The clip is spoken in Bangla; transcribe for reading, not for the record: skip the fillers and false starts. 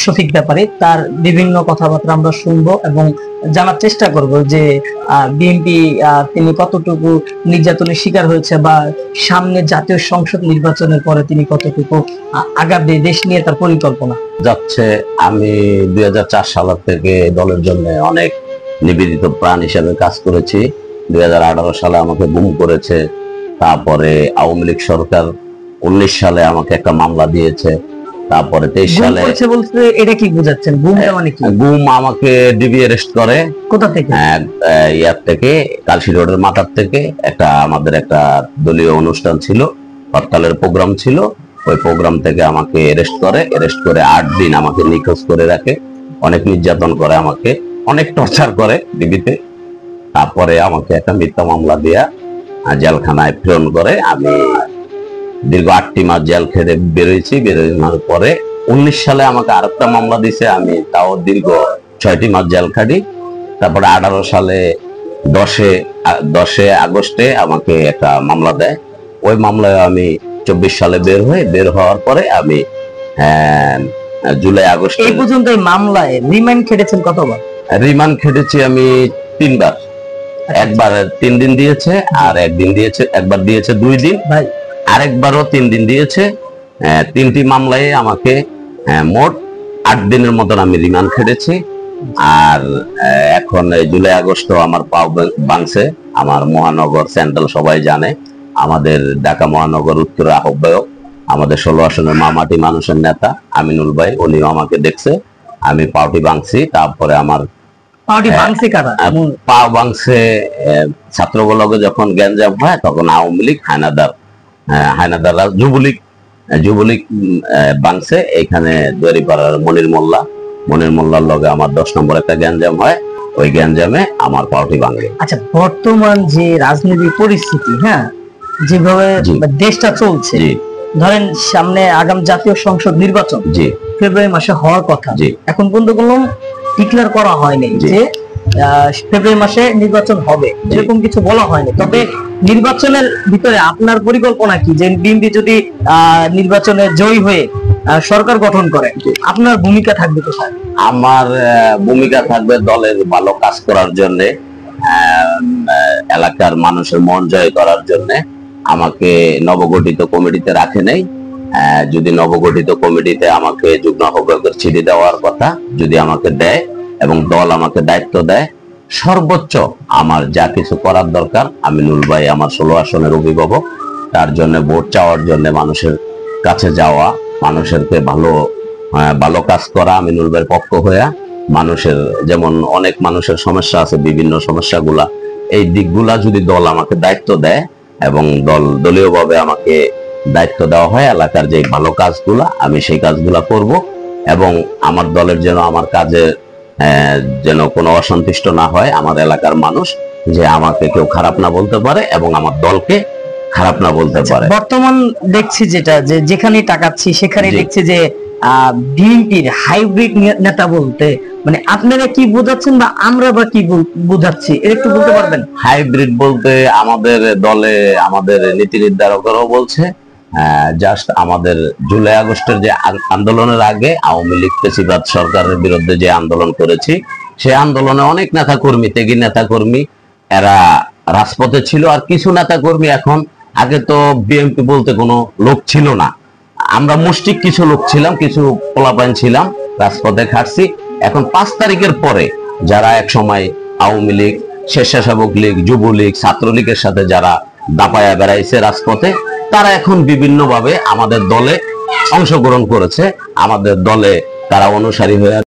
শফিক ব্যাপারী, তার বিভিন্ন কথাবার্তা আমরা শুনবো এবং জানার চেষ্টা করব যে বিএনপি তিনি কতটুকু নির্যাতনের শিকার হয়েছে বা সামনে জাতীয় সংসদ নির্বাচনের পরে তিনি কতটুকু আগাবে দেশ নিয়ে তার পরিকল্পনা যাচ্ছে। আমি 2004 সাল থেকে দলের জন্য অনেক নিবেদিত প্রাণ হিসেবে কাজ করেছি। 2018 সালে আমাকে গুম করেছে, তারপরে আওয়ামী লীগ সরকার 19 সালে আমাকে একটা মামলা দিয়েছে, তারপরে 23 সালে বলতে এটা কি বোঝাচ্ছেন? গুমটা মানে কি? গুম আমাকে ডিবি অ্যারেস্ট করে। কোথা থেকে? ইয়ার থেকে, কালশি রোডের মাথার থেকে। আমাদের একটা দলীয় অনুষ্ঠান ছিল, হরতালের প্রোগ্রাম ছিল, ওই প্রোগ্রাম থেকে আমাকে অ্যারেস্ট করে 8 দিন আমাকে নিখোঁজ করে রাখে, অনেক নির্যাতন করে, আমাকে অনেক টর্চার করে ডিবিতে। তারপরে আমাকে একটা মিথ্যা মামলা দিয়া জেলখানায় প্রেরণ করে। আমি দীর্ঘ 8টি মাস জেল খেটে বেরোয়েছি। বেরোনোর পরে 19 সালে আমাকে আরেকটা মামলা দিছে, আমি তাও দীর্ঘ 6টি মাস জেল খাটি। তারপরে 18 সালে 10 আগস্টে আমাকে একটা মামলা দেয়। ওই মামলায় আমি 24 সালে বের হওয়ার পরে আমি জুলাই আগস্ট এই পর্যন্ত এই মামলায় রিমান্ড খেটেছেন কতবার? রিমান্ড খেটেছি আমি 3বার। একবার 3 দিন দিয়েছে, আর একদিন দিয়েছে, একবার দিয়েছে 2 দিন, আরেকবারও 3 দিন দিয়েছে। 3টি মামলায় আমাকে মোট 8 দিনের মতন আমি রিমান্ড খেটেছি। আর এখন জুলাই আগস্ট আমার পাও ভাঙছে। আমার মহানগর সেন্ট্রাল সবাই জানে, আমাদের ঢাকা মহানগর উত্তর আহ্বায়ক, আমাদের 16 আসনের মামাটি মানুষের নেতা আমিনুল ভাই, উনিও আমাকে দেখছে আমি পাউটি ভাঙছি। তারপরে আমার পাও ভাঙছে ছাত্রগুলোকে যখন গ্যাঞ্জাম হয়, তখন আওয়ামী লীগ হায়নাদার যুবলীগ ভাঙছে। এইখানে দড়িপাড়ার মনির মোল্লার লগে আমার 10 নম্বর একটা গ্যাঞ্জাম হয়, ওই গ্যাঞ্জামে আমার পাউটি ভাঙে। আচ্ছা, বর্তমান যে রাজনৈতিক পরিস্থিতি, যেভাবে দেশটা চলছে, ধরেন সামনে আগাম জাতীয় সংসদ নির্বাচন ফেব্রুয়ারি মাসে হওয়ার কথা, এখন পর্যন্ত কোনো ডিক্লেয়ার করা হয়নি যে ফেব্রুয়ারি মাসে নির্বাচন হবে, এরকম কিছু বলা হয়নি। তবে নির্বাচনের ভিতরে আপনার পরিকল্পনা কি, যে বিএনপি যদি নির্বাচনে জয়ী হয়ে সরকার গঠন করে আপনার ভূমিকা থাকবে কোথায়? আমার ভূমিকা থাকবে দলের ভালো কাজ করার জন্য, এলাকার মানুষের মন জয় করার জন্য। আমাকে নবগঠিত কমিটিতে রাখে নাই। যদি নবগঠিত কমিটিতে আমাকে যুগ্ম আহ্বায়কের চিঠি দেওয়ার কথা যদি আমাকে দেয় এবং দল আমাকে দায়িত্ব দেয়, সর্বোচ্চ আমার যা কিছু করার দরকার, আমিনুল ভাই আমার 16 আসনের অভিভাবক, তার জন্য ভোট চাওয়ার জন্য মানুষের কাছে যাওয়া, মানুষেরকে ভালো কাজ করা, আমিনুল ভাইয়ের পক্ষ হয়ে মানুষের, যেমন অনেক মানুষের সমস্যা আছে, বিভিন্ন সমস্যাগুলা, এই দিকগুলা যদি দল আমাকে দায়িত্ব দেয় এবং দলীয়ভাবে আমাকে দায়িত্ব দেওয়া হয়, এলাকার যে ভালো কাজগুলা আমি সেই কাজগুলা করব এবং আমার দলের যেন আমার কাজে যেন কোনো অসন্তুষ্ট না হয় আমার এলাকার মানুষ, যে আমাকে কেউ খারাপ না বলতে পারে এবং আমার দলকে খারাপ না বলতে পারে। বর্তমান দেখছি যেটা, যে যেখানে তাকাচ্ছি সেখানে দেখছি যে বিএনপির হাইব্রিড নেতা বলতে মানে আপনারা কি বোঝাচ্ছেন বা আমরা বা কি বোঝাচ্ছি, এর একটু বলতে পারবেন? হাইব্রিড বলতে আমাদের দলে আমাদের নীতি নির্ধারকরাও বলছে, জাস্ট আমাদের জুলাই আগস্টের যে আন্দোলনের আগে আওয়ামী লীগ ফ্যাসিবাদ সরকারের বিরুদ্ধে যে আন্দোলন করেছি, সেই আন্দোলনে অনেক নেতাকর্মী, ত্যাগী নেতাকর্মী এরা রাজপথে ছিল। আর কিছু নেতাকর্মী এখন, আগে তো বিএনপি বলতে কোনো লোক ছিল না, আমরা মুষ্টিক কিছু লোক ছিলাম, কিছু পোলাপাইন ছিলাম, রাজপথে খাটছি। এখন 5 তারিখের পরে যারা এক সময় আওয়ামী লীগ, স্বেচ্ছাসেবক লীগ, যুবলীগ, ছাত্রলীগের সাথে যারা দাপায়া বেড়াইছে রাজপথে, তারা এখন বিভিন্নভাবে আমাদের দলে অংশগ্রহণ করেছে, আমাদের দলে তারা অনুসারী হয়ে